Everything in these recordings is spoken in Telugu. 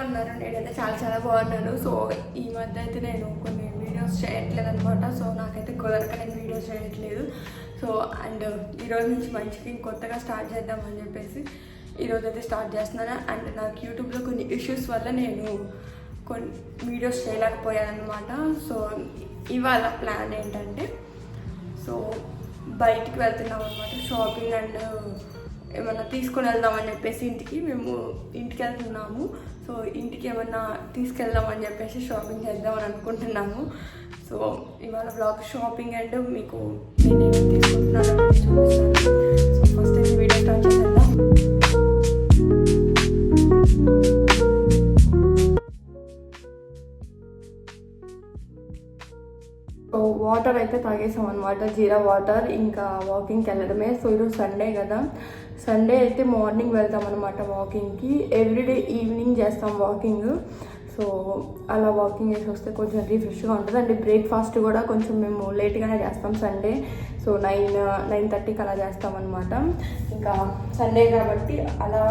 ఉన్నారు? నేనైతే చాలా చాలా బాగున్నాను. సో ఈ మధ్య అయితే నేను కొన్ని వీడియోస్ చేయట్లేదు అనమాట. సో నాకైతే కుదరక నేను వీడియోస్ చేయట్లేదు. సో అండ్ ఈరోజు నుంచి మంచిగా కొత్తగా స్టార్ట్ చేద్దామని చెప్పేసి ఈరోజు అయితే స్టార్ట్ చేస్తున్నాను. అండ్ నాకు యూట్యూబ్లో కొన్ని ఇష్యూస్ వల్ల నేను కొన్ని వీడియోస్ చేయలేకపోయాను అనమాట. సో ఇవాళ ప్లాన్ ఏంటంటే, సో బయటికి వెళ్తున్నాం అనమాట, షాపింగ్ అండ్ ఏమన్నా తీసుకొని వెళ్దామని చెప్పేసి మేము ఇంటికి వెళ్తున్నాము. సో ఇంటికి ఏమన్నా తీసుకెళ్దామని చెప్పేసి షాపింగ్ చేద్దామని అనుకుంటున్నాము. సో ఇవాళ బ్లాగ్ షాపింగ్ అండ్ మీకు నేనేమి తీసుకుంటున్నాను అని చూపిస్తాను. సో ఫస్ట్ అయితే వీడియో స్టార్ట్ చేద్దాం. సో వాటర్ అయితే తాగేసాం అనమాట, జీరా వాటర్. ఇంకా వాకింగ్కి వెళ్ళడమే. సో ఈరోజు సండే కదా, సండే అయితే మార్నింగ్ వెళ్తాం అనమాట వాకింగ్కి. ఎవ్రీడే ఈవినింగ్ చేస్తాం వాకింగ్. సో అలా వాకింగ్ చేసి వస్తే కొంచెం రిఫ్రెష్గా ఉంటుంది. అండ్ బ్రేక్ఫాస్ట్ కూడా కొంచెం మేము లేట్గానే చేస్తాం సండే. సో 9:30కి అలా చేస్తామన్నమాట. ఇంకా సండే కాబట్టి అలా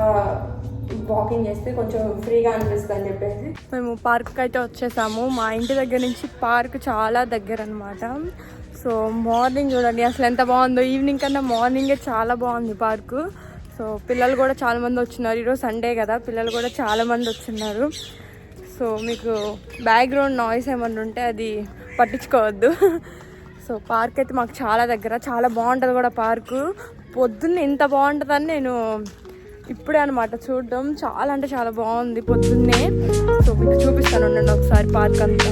వాకింగ్ చేస్తే కొంచెం ఫ్రీగా అనిపిస్తుంది అని చెప్పేసి మేము పార్క్కి అయితే వచ్చేసాము. మా ఇంటి దగ్గర నుంచి పార్క్ చాలా దగ్గర అనమాట. సో మార్నింగ్ చూడండి అసలు ఎంత బాగుందో. ఈవినింగ్ కన్నా మార్నింగే చాలా బాగుంది పార్కు. సో పిల్లలు కూడా చాలామంది వచ్చినారు. ఈరోజు సండే కదా, పిల్లలు కూడా చాలామంది వచ్చిన్నారు. సో మీకు బ్యాక్గ్రౌండ్ నాయిస్ ఏమన్నా ఉంటే అది పట్టించుకోవద్దు. సో పార్క్ అయితే మాకు చాలా దగ్గర, చాలా బాగుంటుంది కూడా పార్కు. పొద్దున్న ఇంత బాగుంటుందని నేను ఇప్పుడే అనమాట చూడడం. చాలా అంటే చాలా బాగుంది పొద్దున్నే. సో మీకు చూపిస్తాను ఉండండి ఒకసారి పార్క్ అంతా.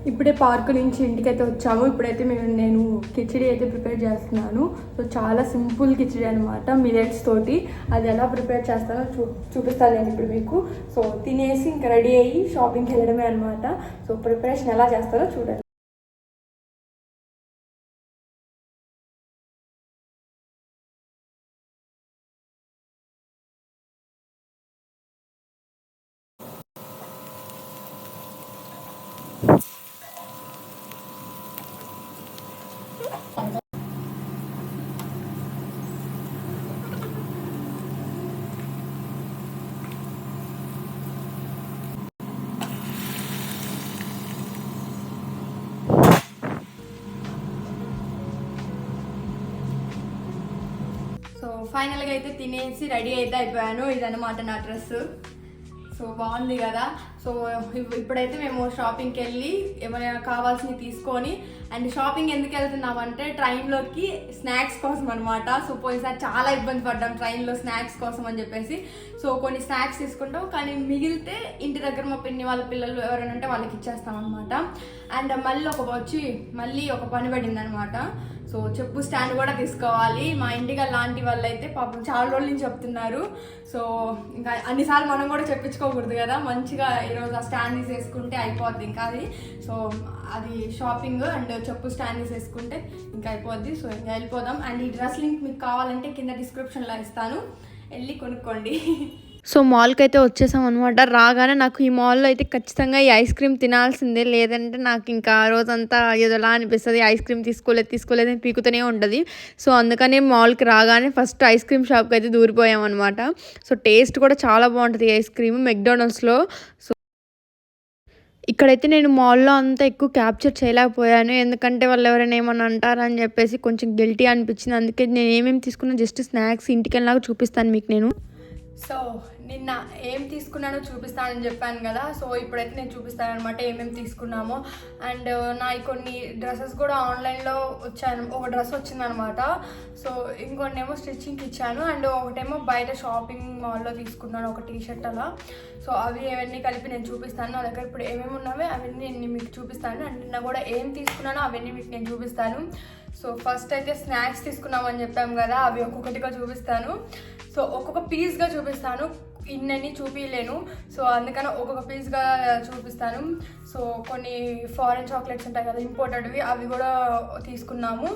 ఇప్పుడే పార్కు నుంచి ఇంటికైతే వచ్చాము. ఇప్పుడైతే నేను కిచిడి అయితే ప్రిపేర్ చేస్తున్నాను. సో చాలా సింపుల్ కిచిడి అనమాట, మిల్లెట్స్ తోటి. అది ఎలా ప్రిపేర్ చేస్తానో చూపిస్తాను నేను ఇప్పుడు మీకు. సో తినేసి ఇంకా రెడీ అయ్యి షాపింగ్కి వెళ్ళడమే అనమాట. సో ప్రిపరేషన్ ఎలా చేస్తారో చూడండి. సో ఫైనల్గా అయితే తినేసి రెడీ అయితే అయిపోయాను. ఇదన్నమాట నా డ్రెస్. సో బాగుంది కదా. సో ఇప్పుడైతే మేము షాపింగ్కి వెళ్ళి ఏమైనా కావాల్సినవి తీసుకొని, అండ్ షాపింగ్ ఎందుకు వెళ్తున్నామంటే ట్రైన్లోకి స్నాక్స్ కోసం అనమాట. సో పోయినసారి చాలా ఇబ్బంది పడ్డాం ట్రైన్లో స్నాక్స్ కోసం అని చెప్పేసి. సో కొన్ని స్నాక్స్ తీసుకుంటాం, కానీ మిగిలితే ఇంటి దగ్గర మా పిన్ని వాళ్ళ పిల్లలు ఎవరైనా ఉంటే వాళ్ళకి ఇచ్చేస్తాం అనమాట. అండ్ మళ్ళీ ఒక పని పడింది అనమాట. సో చెప్పు స్టాండ్ కూడా తీసుకోవాలి. మా ఇంటికి లాంటి వాళ్ళు అయితే పాపం చాలా రోజుల నుంచి చెప్తున్నారు. సో ఇంకా అన్నిసార్లు మనం కూడా చెప్పించుకోకూడదు కదా, మంచిగా ఈరోజు ఆ స్టాండ్ తీసేసుకుంటే అయిపోద్ది ఇంకా అది. సో అది షాపింగ్ అండ్ చెప్పు స్టాండ్ తీసేసుకుంటే ఇంకా అయిపోద్ది. సో ఇంకా వెళ్ళిపోదాం. అండ్ ఈ డ్రెస్ లింక్ మీకు కావాలంటే కింద డిస్క్రిప్షన్లో ఇస్తాను, వెళ్ళి కొనుక్కోండి. సో మాల్కి అయితే వచ్చేసాం అనమాట. రాగానే నాకు ఈ మాల్లో అయితే ఖచ్చితంగా ఈ ఐస్ క్రీమ్ తినాల్సిందే, లేదంటే నాకు ఇంకా రోజంతా ఏదోలా అనిపిస్తుంది. ఐస్ క్రీమ్ తీసుకోలేదు అని పీకుతూనే ఉంటుంది. సో అందుకనే మాల్కి రాగానే ఫస్ట్ ఐస్ క్రీమ్ షాప్కి అయితే దూరిపోయాం అనమాట. సో టేస్ట్ కూడా చాలా బాగుంటుంది ఈ ఐస్ క్రీమ్ మెక్డొనాల్డ్స్లో. సో ఇక్కడైతే నేను మాల్లో అంతా ఎక్కువ క్యాప్చర్ చేయలేకపోయాను, ఎందుకంటే వాళ్ళు ఎవరైనా ఏమన్నా అంటారని చెప్పేసి కొంచెం గిల్టీ అనిపించింది. అందుకే నేను ఏమేమి తీసుకున్నా జస్ట్ స్నాక్స్ ఇంటికి వెళ్ళినాక చూపిస్తాను మీకు నేను. సో నిన్న ఏం తీసుకున్నానో చూపిస్తానని చెప్పాను కదా. సో ఇప్పుడైతే నేను చూపిస్తాను అనమాట ఏమేమి తీసుకున్నామో. అండ్ నా కొన్ని డ్రెస్సెస్ కూడా ఆన్లైన్లో వచ్చాను. ఒక డ్రెస్ వచ్చిందనమాట. సో ఇంకొన్నేమో స్టిచ్చింగ్కి ఇచ్చాను. అండ్ ఒకటేమో బయట షాపింగ్ మాల్లో తీసుకున్నాను, ఒక టీషర్ట్ అలా. సో అవి అవన్నీ కలిపి నేను చూపిస్తాను. నా దగ్గర ఇప్పుడు ఏమేమి ఉన్నావో అవన్నీ నేను మీకు చూపిస్తాను. అండ్ నిన్న కూడా ఏం తీసుకున్నానో అవన్నీ మీకు నేను చూపిస్తాను. సో ఫస్ట్ అయితే స్నాక్స్ తీసుకున్నామని చెప్పాము కదా, అవి ఒక్కొక్కటిగా చూపిస్తాను. సో ఒక్కొక్క పీస్గా చూపిస్తాను, ఇన్నన్నీ చూపించలేను. సో అందుకని ఒక్కొక్క పీస్గా చూపిస్తాను. సో కొన్ని ఫారెన్ చాక్లెట్స్ ఉంటాయి కదా, ఇంపోర్టెడ్వి, అవి కూడా తీసుకున్నాము.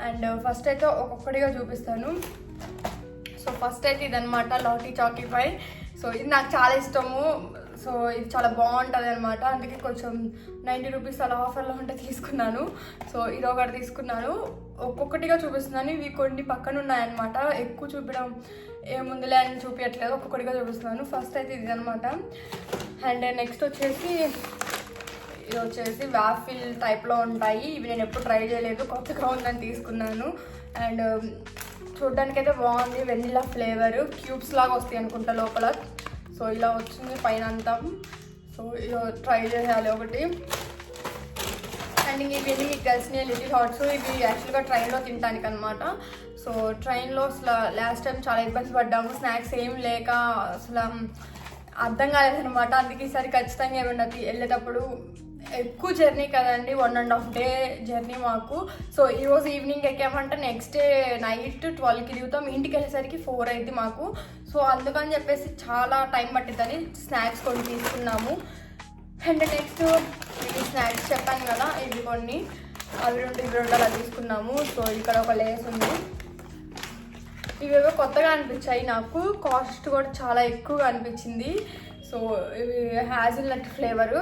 అండ్ ఫస్ట్ అయితే ఒక్కొక్కటిగా చూపిస్తాను. సో ఫస్ట్ అయితే ఇదనమాట లాటీ చాకీపై. సో ఇది నాకు చాలా ఇష్టము. సో ఇది చాలా బాగుంటుంది అనమాట. అందుకే కొంచెం 90 రూపీస్ అలా ఆఫర్లో ఉంటే తీసుకున్నాను. సో ఇది ఒకటి తీసుకున్నాను. ఒక్కొక్కటిగా చూపిస్తున్నాను. ఇవి కొన్ని పక్కన ఉన్నాయన్నమాట. ఎక్కువ చూపించడం ఏముందిలే అని చూపించట్లేదు, ఒక్కొక్కటిగా చూపిస్తున్నాను. ఫస్ట్ అయితే ఇది అనమాట. అండ్ నెక్స్ట్ వచ్చేసి ఇది వచ్చేసి వాఫిల్ టైప్లో ఉంటాయి. ఇవి నేను ఎప్పుడు ట్రై చేయలేదు, కొత్తగా ఉందని తీసుకున్నాను. అండ్ చూడ్డానికైతే బాగుంది, వెనిలా ఫ్లేవర్, క్యూబ్స్ లాగా వస్తాయి అనుకుంటా లోపల. సో ఇలా వచ్చింది పైన అంతా. సో ఇలా ట్రై చేయాలి ఒకటి. అండ్ ఇవన్నీ మీకు తెలిసినవి లిటిల్ హార్ట్స్. ఇవి యాక్చువల్గా ట్రైన్లో తినడానికి అనమాట. సో ట్రైన్లో అసలు లాస్ట్ టైం చాలా ఇబ్బంది పడ్డాము, స్నాక్స్ ఏం లేక అసలు అర్థం కాలేదనమాట. అందుకే ఈసారి ఖచ్చితంగా ఏమన్నా వెళ్ళేటప్పుడు, ఎక్కువ జర్నీ కదండి, 1.5 డే జర్నీ మాకు. సో ఈరోజు ఈవినింగ్ ఎక్కామంటే నెక్స్ట్ డే నైట్ 12కి దిగుతాం. ఇంటికి వెళ్ళేసరికి 4 అయింది మాకు. సో అందుకని చెప్పేసి చాలా టైం పట్టిద్దని స్నాక్స్ కొన్ని తీసుకున్నాము. అండ్ నెక్స్ట్ ఇవి స్నాక్స్ చెప్పాను కదా, ఇవి కొన్ని, అవి రెండు అలా తీసుకున్నాము. సో ఇక్కడ ఒక లేస్ ఉంది. ఇవేవో కొత్తగా అనిపించాయి నాకు, కాస్ట్ కూడా చాలా ఎక్కువగా అనిపించింది. సో ఇవి హ్యాజిల్నట్ ఫ్లేవరు.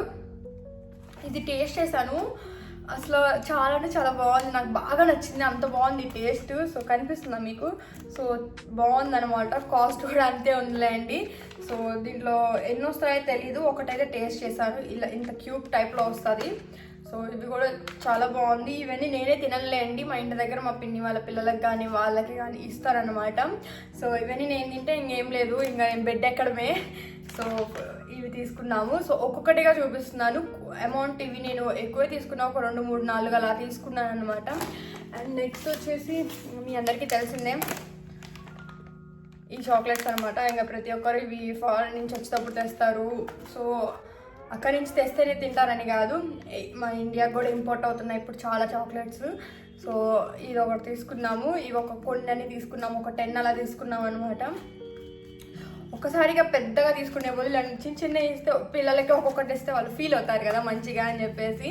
ఇది టేస్ట్ చేశాను, అసలు చాలా అంటే చాలా బాగుంది, నాకు బాగా నచ్చింది, అంత బాగుంది టేస్ట్. సో కనిపిస్తుందా మీకు? సో బాగుందనమాట. కాస్ట్ కూడా అంతే ఉందిలేండి. సో దీంట్లో ఎన్ని వస్తాయో తెలీదు, ఒకటైతే టేస్ట్ చేశాను. ఇలా ఇంత క్యూబ్ టైప్లో వస్తుంది. సో ఇది కూడా చాలా బాగుంది. ఇవన్నీ నేనే తినలేండి, మా ఇంటి దగ్గర మా పిన్ని వాళ్ళ పిల్లలకు కానీ వాళ్ళకి కానీ ఇస్తారనమాట. సో ఇవన్నీ నేను తింటే ఇంకేం లేదు, ఇంకా నేను బెడ్ ఎక్కడమే. సో ఇవి తీసుకున్నాము. సో ఒక్కొక్కటిగా చూపిస్తున్నాను. అమౌంట్ ఇవి నేను ఎక్కువే తీసుకున్నా, ఒక 2, 3, 4 అలా తీసుకున్నాను అనమాట. అండ్ నెక్స్ట్ వచ్చేసి మీ అందరికీ తెలిసిందే ఈ చాక్లెట్స్ అనమాట. ఇంకా ప్రతి ఒక్కరు ఇవి ఫారెన్ నుంచి వచ్చేటప్పుడు తెస్తారు. సో అక్కడి నుంచి తెస్తేనే తింటారని కాదు, మా ఇండియాకి కూడా ఇంపోర్ట్ అవుతున్నాయి ఇప్పుడు చాలా చాక్లెట్స్. సో ఇది ఒకటి తీసుకున్నాము. ఇవి ఒక కొన్ని తీసుకున్నాము, ఒక 10 అలా తీసుకున్నాము అనమాట. ఒకసారిగా పెద్దగా తీసుకునే బదులు చిన్న ఇస్తే పిల్లలకి ఒక్కొక్కటి ఇస్తే వాళ్ళు ఫీల్ అవుతారు కదా మంచిగా అని చెప్పేసి.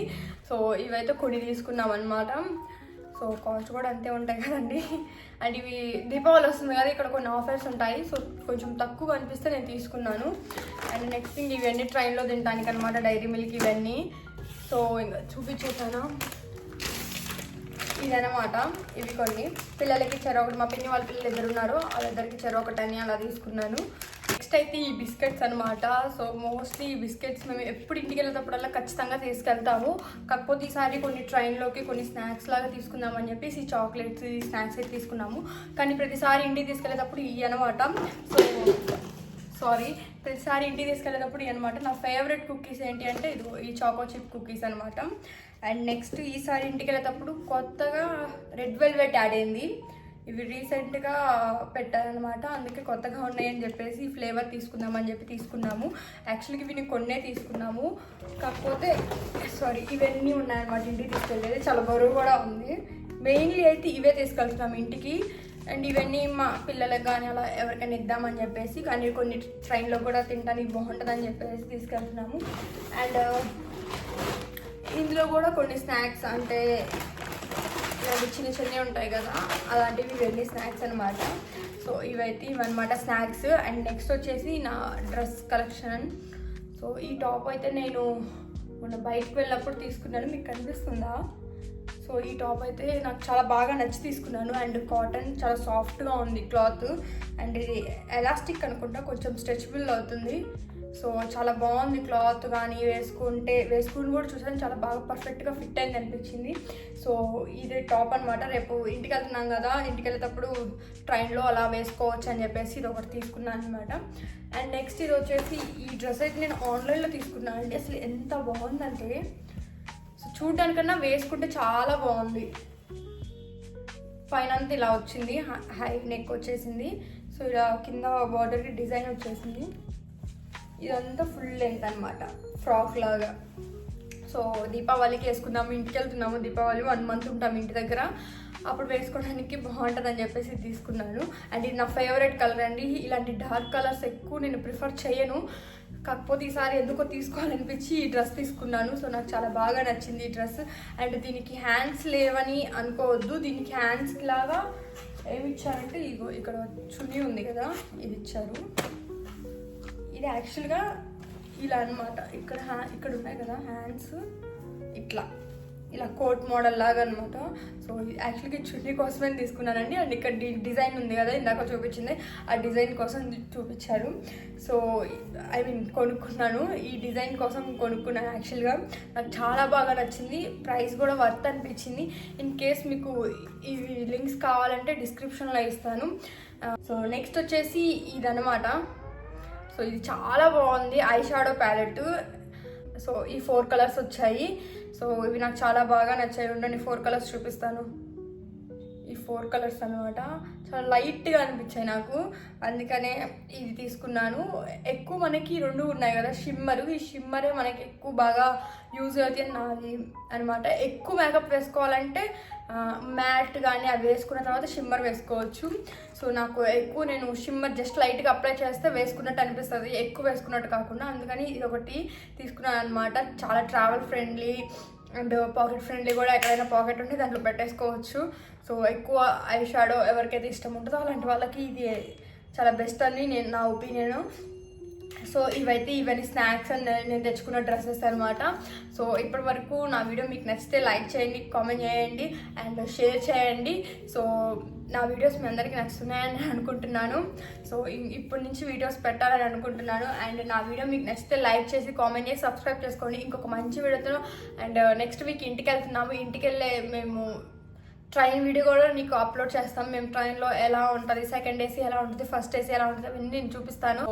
సో ఇవైతే కొన్ని తీసుకున్నాం అనమాట. సో కాస్ట్ కూడా అంతే ఉంటాయి కదండి. అండ్ ఇవి దీపావళి వస్తుంది కదా, ఇక్కడ కొన్ని ఆఫర్స్ ఉంటాయి. సో కొంచెం తక్కువ అనిపిస్తే నేను తీసుకున్నాను. అండ్ నెక్స్ట్ థింగ్ ఇవన్నీ ట్రైన్లో తినడానికి అనమాట, డైరీ మిల్క్ ఇవన్నీ. సో ఇంకా చూపించేసాను ఇదనమాట. ఇవి కొన్ని పిల్లలకి చెరొకటి, మా పిన్ని వాళ్ళ పిల్లలు 2 ఉన్నారు, వాళ్ళిద్దరికి చెరొకటి అని అలా తీసుకున్నాను. నెక్స్ట్ అయితే ఈ బిస్కెట్స్ అనమాట. సో మోస్ట్లీ ఈ బిస్కెట్స్ మేము ఎప్పుడు ఇంటికి వెళ్ళేటప్పుడల్లా ఖచ్చితంగా తీసుకెళ్తాము. కాకపోతే ఈసారి కొన్ని ట్రైన్లోకి కొన్ని స్నాక్స్ లాగా తీసుకుందామని చెప్పేసి ఈ చాక్లెట్స్, ఈ స్నాక్స్ అయితే తీసుకున్నాము. కానీ ప్రతిసారి ఇంటికి తీసుకెళ్ళేటప్పుడు ఇవి అనమాట. ప్రతిసారి ఇంటికి తీసుకెళ్ళేటప్పుడు ఇవి అనమాట. నా ఫేవరెట్ కుకీస్ ఏంటి అంటే ఇది ఈ చాకో చిప్ కుకీస్ అనమాట. అండ్ నెక్స్ట్ ఈసారి ఇంటికి వెళ్ళేటప్పుడు కొత్తగా రెడ్ వెల్వెట్ యాడ్ అయింది. ఇవి రీసెంట్గా పెట్టారనమాట, అందుకే కొత్తగా ఉన్నాయని చెప్పేసి ఈ ఫ్లేవర్ తీసుకుందామని చెప్పి తీసుకున్నాము. యాక్చువల్గా ఇవి కొన్నే తీసుకున్నాము, కాకపోతే ఇవన్నీ ఉన్నాయన్నమాట ఇంటికి తీసుకెళ్ళేది. చాలా బరువు కూడా ఉంది. మెయిన్లీ అయితే ఇవే తీసుకెళ్తున్నాము ఇంటికి. అండ్ ఇవన్నీ మా పిల్లలకు కానీ అలా ఎవరికైనా ఇద్దామని చెప్పేసి, కానీ కొన్ని ట్రైన్లో కూడా తినడానికి బాగుంటుందని చెప్పేసి తీసుకెళ్తున్నాము. అండ్ ఇందులో కూడా కొన్ని స్నాక్స్ అంటే చిన్న ఉంటాయి కదా, అలాంటివి ఇవన్నీ స్నాక్స్ అనమాట. సో ఇవన్నమాట స్నాక్స్. అండ్ నెక్స్ట్ వచ్చేసి నా డ్రెస్ కలెక్షన్. సో ఈ టాప్ అయితే నేను మొన్న బయటకు వెళ్ళినప్పుడు తీసుకున్నాను, మీకు కనిపిస్తుందా? సో ఈ టాప్ అయితే నాకు చాలా బాగా నచ్చి తీసుకున్నాను. అండ్ కాటన్ చాలా సాఫ్ట్గా ఉంది క్లాత్. అండ్ ఇది ఎలాస్టిక్ అనుకుంటా, కొంచెం స్ట్రెచబుల్ అవుతుంది. సో చాలా బాగుంది క్లాత్ కానీ వేసుకుని కూడా చూసాను, చాలా బాగా పర్ఫెక్ట్గా ఫిట్ అయింది అనిపించింది. సో ఇది టాప్ అనమాట. రేపు ఇంటికి వెళ్తున్నాం కదా, ఇంటికి వెళ్ళేటప్పుడు ట్రైన్లో అలా వేసుకోవచ్చు అని చెప్పేసి ఇది ఒకటి తీసుకున్నాను అనమాట. అండ్ నెక్స్ట్ ఇది వచ్చేసి ఈ డ్రెస్ అయితే నేను ఆన్లైన్లో తీసుకున్నాను అండి. అసలు ఎంత బాగుందంటే సో చూడడానికన్నా వేసుకుంటే చాలా బాగుంది. పైన అంతా ఇలా వచ్చింది, హై నెక్ వచ్చేసింది. సో ఇలా కింద బార్డర్కి డిజైన్ వచ్చేసింది. ఇదంతా ఫుల్ లెంత్ అనమాట, ఫ్రాక్ లాగా. సో దీపావళికి వేసుకుందాము, ఇంటికి వెళ్తున్నాము, దీపావళి 1 month ఉంటాము ఇంటి దగ్గర, అప్పుడు వేసుకోవడానికి బాగుంటుందని చెప్పేసి తీసుకున్నాను. అండ్ ఇది నా ఫేవరెట్ కలర్ అండి. ఇలాంటి డార్క్ కలర్స్ ఎక్కువ నేను ప్రిఫర్ చేయను, కాకపోతే ఈసారి ఎందుకో తీసుకోవాలనిపించి ఈ డ్రెస్ తీసుకున్నాను. సో నాకు చాలా బాగా నచ్చింది ఈ డ్రెస్. అండ్ దీనికి హ్యాండ్స్ లేవని అనుకోవద్దు, దీనికి హ్యాండ్స్ లాగా ఏమి ఇచ్చారంటే ఇగో ఇక్కడ చున్నీ ఉంది కదా, ఇది ఇచ్చారు. ఇది యాక్చువల్గా ఇలా అనమాట, ఇక్కడ ఉన్నాయి కదా హ్యాండ్స్, ఇలా కోట్ మోడల్ లాగా అనమాట. సో యాక్చువల్గా చున్నీ కోసమే తీసుకున్నానండి. అండ్ ఇక్కడ డిజైన్ ఉంది కదా ఇందాక చూపించింది, ఆ డిజైన్ కోసం చూపించారు. సో కొనుక్కున్నాను, ఈ డిజైన్ కోసం కొనుక్కున్నాను. యాక్చువల్గా నాకు చాలా బాగా నచ్చింది, ప్రైస్ కూడా వర్త్ అనిపించింది. ఇన్ కేస్ మీకు ఇవి లింక్స్ కావాలంటే డిస్క్రిప్షన్లో ఇస్తాను. సో నెక్స్ట్ వచ్చేసి ఇదనమాట. సో ఇది చాలా బాగుంది, ఐ షాడో ప్యాలెట్. సో ఈ 4 కలర్స్ వచ్చాయి. సో ఇవి నాకు చాలా బాగా నచ్చాయి. ఉండండి 4 కలర్స్ చూపిస్తాను. ఈ 4 కలర్స్ అనమాట, చాలా లైట్గా అనిపించాయి నాకు, అందుకనే ఇది తీసుకున్నాను. ఎక్కువ మనకి 2 ఉన్నాయి కదా షిమ్మరు, ఈ షిమ్మరే మనకి ఎక్కువ బాగా యూజ్ అవుతుంది నాది అనమాట. ఎక్కువ మేకప్ వేసుకోవాలంటే మ్యాట్ కానీ అవి వేసుకున్న తర్వాత షిమ్మర్ వేసుకోవచ్చు. సో నాకు ఎక్కువ నేను షిమ్మర్ జస్ట్ లైట్గా అప్లై చేస్తే వేసుకున్నట్టు అనిపిస్తుంది, ఎక్కువ వేసుకున్నట్టు కాకుండా, అందుకని ఇది ఒకటి తీసుకున్నాను అనమాట. చాలా travel friendly and pocket friendly కూడా, ఎక్కడైనా పాకెట్ ఉంటే దాంట్లో పెట్టేసుకోవచ్చు. సో ఎక్కువ ఐ షాడో ఎవరికైతే ఇష్టం ఉంటుందో అలాంటి వాళ్ళకి ఇది చాలా బెస్ట్ అని నా ఒపీనియన్. సో ఇవన్నీ స్నాక్స్ అండ్ నేను తెచ్చుకున్న డ్రెస్సెస్ అనమాట. సో ఇప్పటి వరకు నా వీడియో మీకు నచ్చితే లైక్ చేయండి, కామెంట్ చేయండి అండ్ షేర్ చేయండి. సో నా వీడియోస్ మీ అందరికీ నచ్చుతున్నాయని అనుకుంటున్నాను. సో ఇప్పటి నుంచి వీడియోస్ పెట్టాలని అనుకుంటున్నాను. అండ్ నా వీడియో మీకు నచ్చితే లైక్ చేసి కామెంట్ చేసి సబ్స్క్రైబ్ చేసుకోండి. ఇంకొక మంచి వీడియోతో అండ్ నెక్స్ట్ వీక్ ఇంటికి వెళ్తున్నాము. ఇంటికి వెళ్ళే మేము ట్రైన్ వీడియో కూడా నీకు అప్లోడ్ చేస్తాం. మేము ట్రైన్లో ఎలా ఉంటుంది, సెకండ్ ఏసీ ఎలా ఉంటుంది, ఫస్ట్ ఏసీ ఎలా ఉంటుంది, అవన్నీ నేను చూపిస్తాను.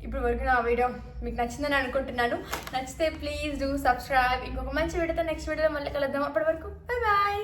ఇప్పుడు వరకు నా వీడియో మీకు నచ్చిందని అనుకుంటున్నాను. నచ్చితే ప్లీజ్ డూ సబ్స్క్రైబ్. ఇంకొక మంచి వీడియోతో నెక్స్ట్ వీడియోలో మళ్ళీ కలుద్దాం. అప్పటి వరకు బాయ్ బాయ్.